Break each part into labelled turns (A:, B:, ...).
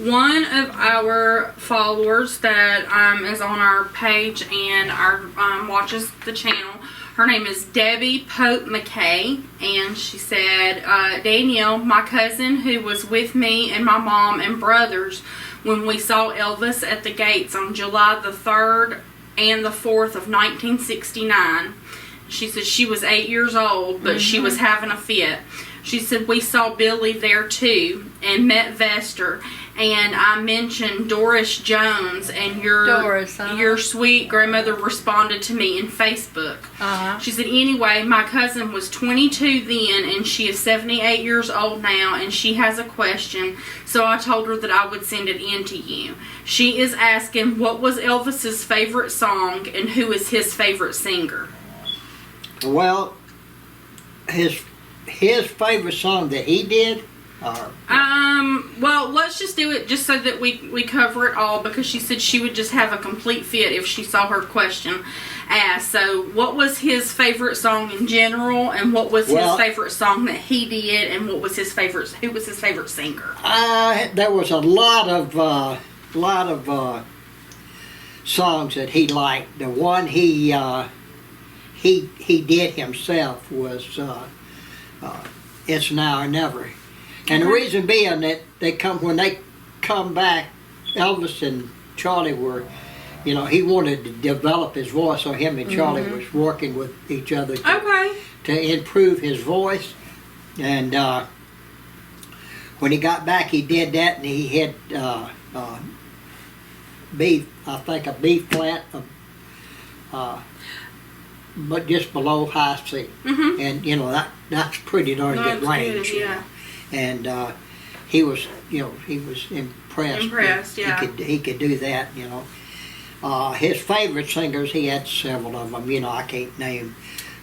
A: one of our followers that is on our page and watches the channel. Her name is Debbie Pope McKay, and she said, Danielle, my cousin who was with me and my mom and brothers when we saw Elvis at the gates on July the 3rd and the 4th of 1969. She said she was 8 years old, but she was having a fit. She said we saw Billy there too and met Vester, and I mentioned Doris Jones, and your sweet grandmother responded to me in Facebook. She said anyway, my cousin was 22 then, and she is 78 years old now, and she has a question, so I told her that I would send it in to you. She is asking what was Elvis's favorite song and who is his favorite singer.
B: Well, his favorite song that he did?
A: Well, let's just do it just so that we cover it all, because she said she would just have a complete fit if she saw her question asked. So, what was his favorite song in general, and what was his favorite song that he did, and who was his favorite singer?
B: There was a lot of songs that he liked. The one he did himself was It's Now or Never. And the reason being that when they come back, Elvis and Charlie were, he wanted to develop his voice, so him and Charlie was working with each other to improve his voice. And when he got back, he did that, and he had a B flat, but just below high C. And that's pretty darn good range.
A: Yeah.
B: And he was impressed. He could do that. His favorite singers, he had several of them. I can't name.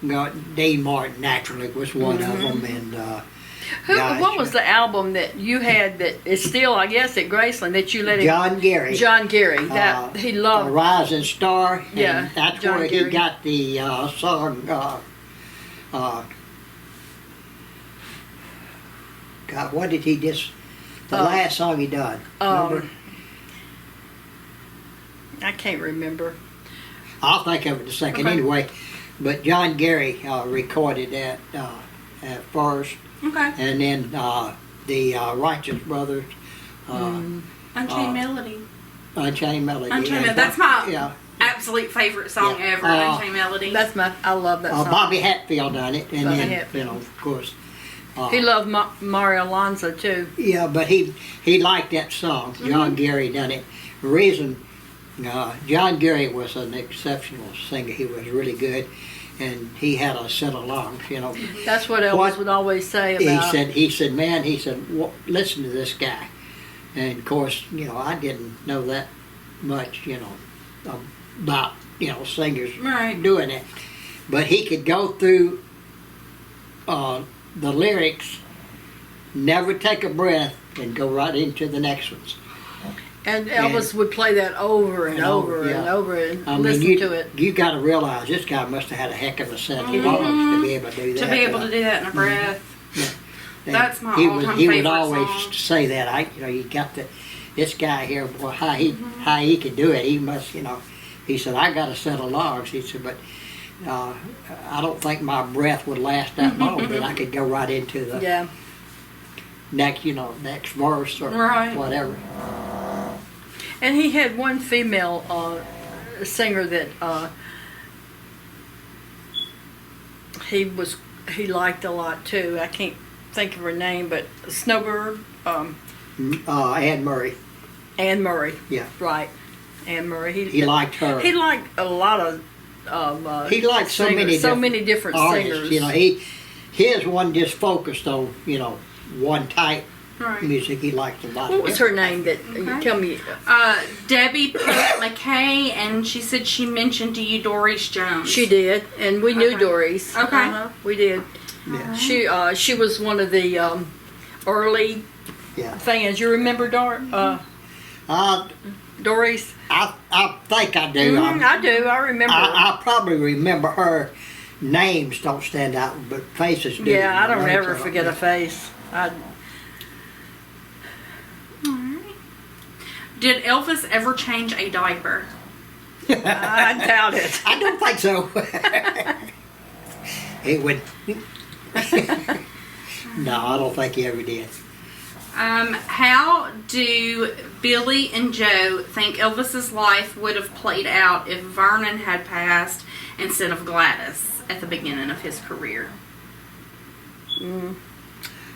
B: Dean Martin naturally was one of them, and
C: what was the album that you had that is still, I guess, at Graceland that you let him?
B: John Gary.
C: John Gary. That he loved.
B: A Rising Star.
C: Yeah.
B: And that's
C: John
B: where
C: Gary.
B: he got the song. God, what did he just? The last song he done.
C: I can't remember.
B: I'll think of it in a second. Anyway, but John Gary recorded that at first.
A: Okay.
B: And then the Righteous Brothers.
A: Unchained Melody.
B: Unchained Melody.
A: Unchained Melody. That's my absolute favorite song ever. Unchained Melody.
C: I love that song.
B: Bobby Hatfield done it, and then of course.
C: He loved Mario Alonso too.
B: Yeah, but he liked that song. John Gary done it. The reason John Gary was an exceptional singer. He was really good. And he had a set of lungs,
C: That's what Elvis would always say about.
B: He said, well, listen to this guy. And of course, I didn't know that much, about, singers doing it. But he could go through the lyrics, never take a breath, and go right into the next ones.
C: And Elvis would play that over and over and over and listen to it.
B: You got to realize this guy must have had a heck of a set of lungs to be able to do that.
A: To be able to do that in a breath.
B: Yeah.
A: That's my all-time favorite song.
B: He would always say that. You got this guy here. Well, how he could do it? He must. He said, I got a set of lungs. He said, but I don't think my breath would last that long. But I could go right into the next verse or whatever.
C: And he had one female singer that he liked a lot too. I can't think of her name, but Snowbird.
B: Anne Murray.
C: Anne Murray.
B: Yeah.
C: Right. Anne Murray.
B: He liked her.
C: He liked a lot of.
B: He liked so
C: many different
B: artists.
C: singers.
B: His one just focused on one type.
A: Right.
B: Music he liked a lot.
C: What was her name? That you tell me?
A: Debbie Pope McKay, and she said she mentioned to you Doris Jones.
C: She did, and we knew Doris.
A: Okay,
C: we did.
B: Yeah.
C: She was one of the early fans. You remember Doris?
B: I think I do.
C: I do. I remember.
B: I probably remember her. Names don't stand out, but faces do.
C: Yeah, I don't ever forget a face.
A: Did Elvis ever change a diaper?
C: I doubt it.
B: I don't think so. It would. No, I don't think he ever did.
A: How do Billy and Joe think Elvis's life would have played out if Vernon had passed instead of Gladys at the beginning of his career?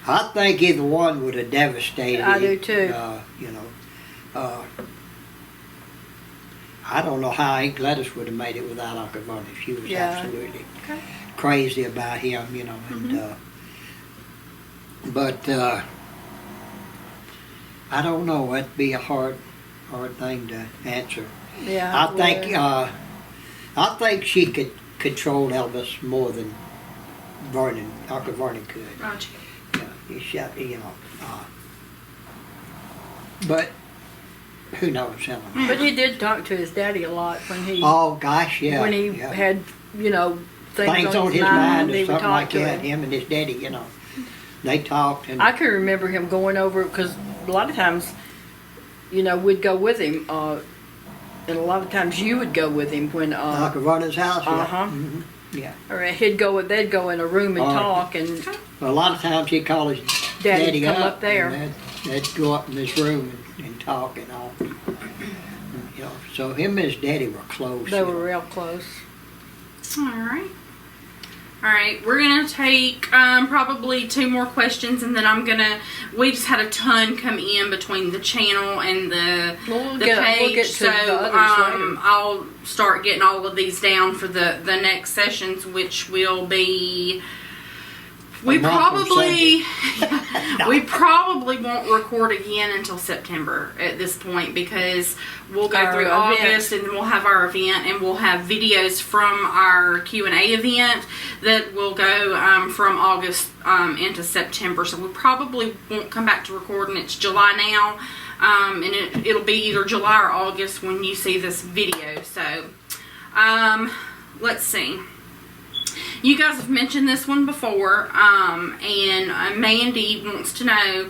B: I think either one would have devastated
C: I
B: him.
C: do too.
B: I don't know how Aunt Gladys would have made it without Uncle Vernon. She was absolutely crazy about him, and but I don't know. That'd be a hard thing to answer.
C: Yeah.
B: I think she could control Elvis more than Uncle Vernon could.
A: Gotcha.
B: He shot, but who knows?
C: But he did talk to his daddy a lot when he.
B: Oh gosh, yeah.
C: When he had, things
B: on his mind
C: he
B: or
C: would
B: something
C: talk
B: like
C: to
B: that.
C: him.
B: Him and his daddy, they talked. And
C: I can remember him going over because a lot of times, we'd go with him, and a lot of times you would go with him when.
B: Uncle Vernon's house.
C: Uh-huh.
B: Mm-hmm. Yeah.
C: Or they'd go in a room and talk, and
B: a lot of times he'd call his daddy
C: come up there.
B: And they'd go up in this room and talk and all. So him and his daddy were close.
C: They were real close.
A: All right, we're going to take probably 2 more questions, and then we just had a ton come in between the channel and the page,
C: we'll get to
A: so
C: the others later.
A: I'll start getting all of these down for the next sessions, which will be... We probably won't record again until September at this point, because we'll go through August and then we'll have our event, and we'll have videos from our Q&A event that will go from August into September. So we probably won't come back to recording. It's July now, and it'll be either July or August when you see this video. So let's see. You guys have mentioned this one before, and Mandy wants to know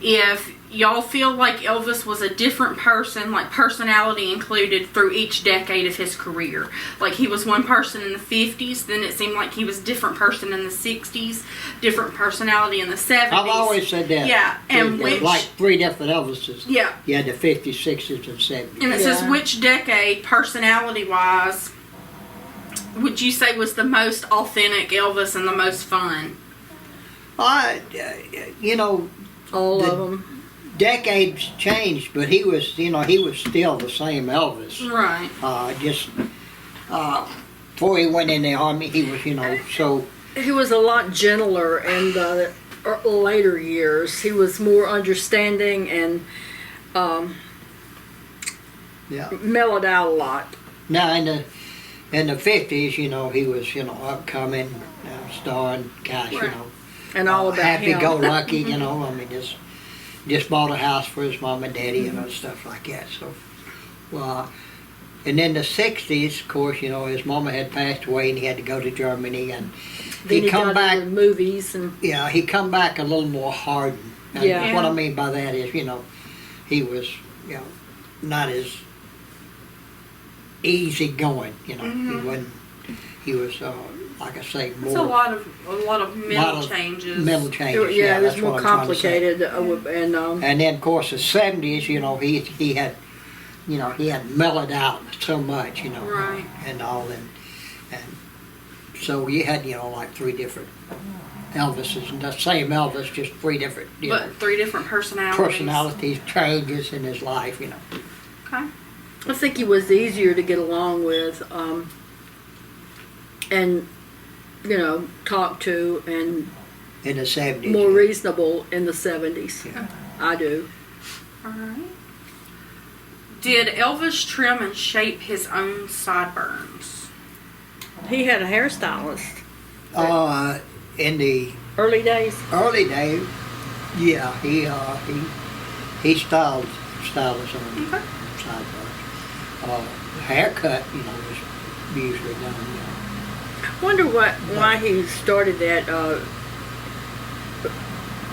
A: if y'all feel like Elvis was a different person, like personality included, through each decade of his career. Like he was one person in the 50s, then it seemed like he was a different person in the 60s, different personality in the 70s.
B: I've always said that.
A: Yeah, and
B: There's like 3 different Elvises.
A: Yeah.
B: You had the 50s, 60s, and 70s.
A: And it says which decade, personality-wise, would you say was the most authentic Elvis and the most fun?
C: All of them.
B: Decades changed, but he was still the same Elvis.
A: Right.
B: Before he went in the army, he was, so.
C: He was a lot gentler in the later years. He was more understanding and mellowed out a lot.
B: Now in the 50s, he was, upcoming, starring, gosh,
A: Right.
C: And all about him.
B: happy-go-lucky, just bought a house for his mom and daddy, stuff like that. So, and then the 60s, of course, his mama had passed away and he had to go to Germany, and
C: Then he
B: come
C: got
B: back.
C: into movies and
B: He come back a little more hardened. And
C: Yeah.
B: what I mean by that is, he was, not as easy going. He was, like I say, more.
A: It's a lot of mental changes.
B: Mental changes.
C: it was
B: that's
C: more
B: what I'm trying to say.
C: complicated.
B: And then, of course, the 70s, he had, he had mellowed out so much,
A: Right.
B: and all, and so you had, like 3 different Elvises, and the same Elvis, just 3 different,
A: But 3 different personalities.
B: changes in his life,
A: Okay.
C: I think he was easier to get along with, and talk to, and
B: in the 70s.
C: more reasonable in the 70s.
B: Yeah.
C: I do.
A: All right. Did Elvis trim and shape his own sideburns?
C: He had a hairstylist.
B: In the
C: Early days.
B: early days, yeah, he styled us on
A: Okay.
B: sideburns. Haircut, was usually done.
C: Wonder why he started that.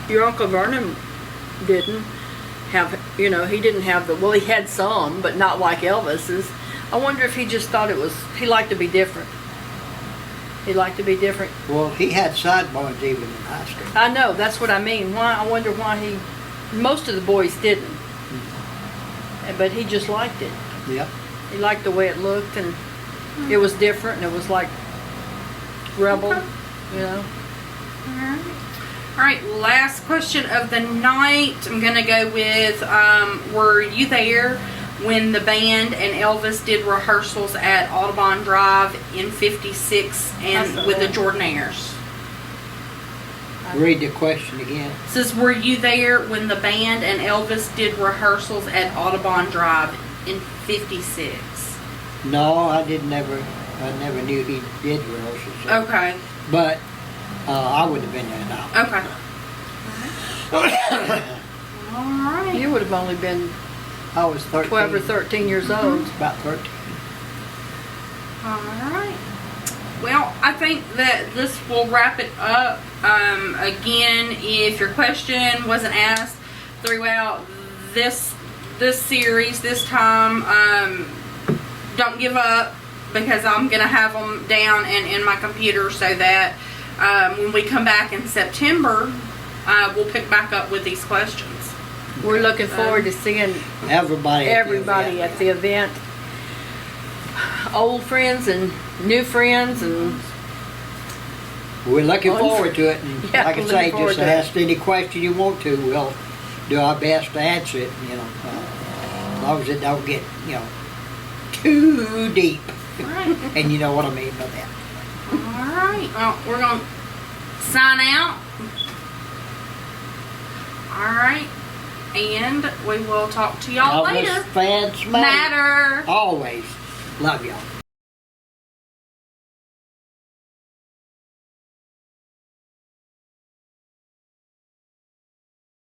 C: Your Uncle Vernon didn't. have, you know, he didn't have the, well, he had some, but not like Elvis's. I wonder if he just thought it was, he liked to be different. He liked to be different.
B: Well, he had sideburns even in high school.
C: I know, that's what I mean. Why, I wonder why he, most of the boys didn't. But he just liked it.
B: Yep.
C: He liked the way it looked, and it was different, and it was like rebel,
A: Okay.
C: you know.
A: All right, last question of the night. I'm going to go with, were you there when the band and Elvis did rehearsals at Audubon Drive in 56 and with the Jordanaires?
B: Read the question again.
A: It says, were you there when the band and Elvis did rehearsals at Audubon Drive in 56?
B: No, I never knew he did rehearsals. So.
A: Okay.
B: But I wouldn't have been there now.
A: Okay. All right.
C: You would have only been
B: I was 13.
C: 12 or 13 years old.
B: About 13.
A: All right. Well, I think that this will wrap it up. Again, if your question wasn't asked throughout this series this time, don't give up, because I'm gonna have them down and in my computer so that when we come back in September, we'll pick back up with these questions.
C: We're looking forward to seeing
B: Everybody
C: at the event. Old friends and new friends, and
B: we're looking forward to it. And
C: Yeah,
B: like I
C: we're
B: say,
C: looking forward
B: just
C: to it.
B: ask any question you want to. We'll do our best to answer it, you know. As long as it don't get, you know, too deep.
A: Right.
B: And you know what I mean by that.
A: Alright, well, we're going to sign out. Alright, and we will talk to y'all
B: Elvis
A: later.
B: fans
A: Matter.
B: Always. Love y'all.